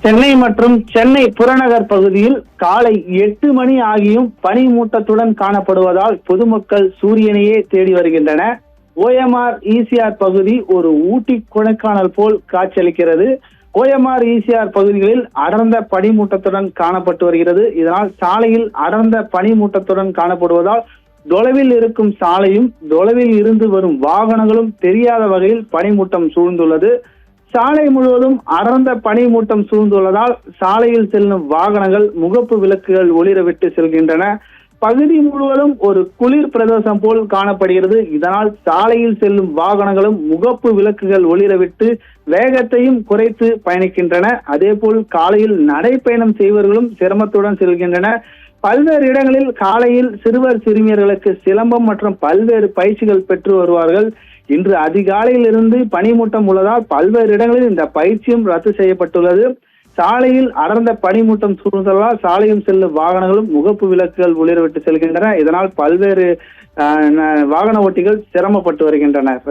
சென்னை மற்றும் சென்னை புறநகர் பகுதியில் காலை 8 மணி ஆகியும் பனிமூட்டத்துடன் காணப்படுவதால் பொதுமக்கள் சூரியனையே தேடி வருகின்றன. OMR ECR பகுதி ஒரு ஊட்டி கொடைக்கானல் போல் காட்சியளிக்கிறது. OMR ECR பகுதிகளில் அடர்ந்த பனிமூட்டத்துடன் காணப்பட்டு வருகிறது. இதனால் சாலையில் அடர்ந்த பனிமூட்டத்துடன் காணப்படுவதால் தொலைவில் இருக்கும் சாலையும் தொலைவில் இருந்து வரும் வாகனங்களும் தெரியாத வகையில் பனிமூட்டம் சூழ்ந்துள்ளது. சாலை முழுவதும் அடர்ந்த பனிமூட்டம் சூழ்ந்துள்ளதால் சாலையில் செல்லும் வாகனங்கள் முகப்பு விளக்குகள் ஒளிரவிட்டு செல்கின்றன. பகுதி முழுவதும் ஒரு குளிர் பிரதேசம் போல் காணப்படுகிறது. இதனால் சாலையில் செல்லும் வாகனங்களும் முகப்பு விளக்குகள் ஒளிரவிட்டு வேகத்தையும் குறைத்து பயணிக்கின்றன. அதேபோல் காலையில் நடைப்பயணம் செய்வர்களும் சிரமத்துடன் செல்கின்றன. பல்வேறு இடங்களில் காலையில் சிறுவர் சிறுமியர்களுக்கு சிலம்பம் மற்றும் பல்வேறு பயிற்சிகள் பெற்று வருவார்கள். இன்று அதிகாலையில் இருந்து பனிமூட்டம் உள்ளதால் பல்வேறு இடங்களில் இந்த பயிற்சியும் ரத்து செய்யப்பட்டுள்ளது. சாலையில் அடர்ந்த பனிமூட்டம் சூழ்ந்ததால் சாலையில் செல்லும் வாகனங்களும் முகப்பு விளக்குகள் ஒளிரவிட்டு செல்கின்றன. இதனால் பல்வேறு வாகன ஓட்டிகள் சிரமப்பட்டு வருகின்றனர்.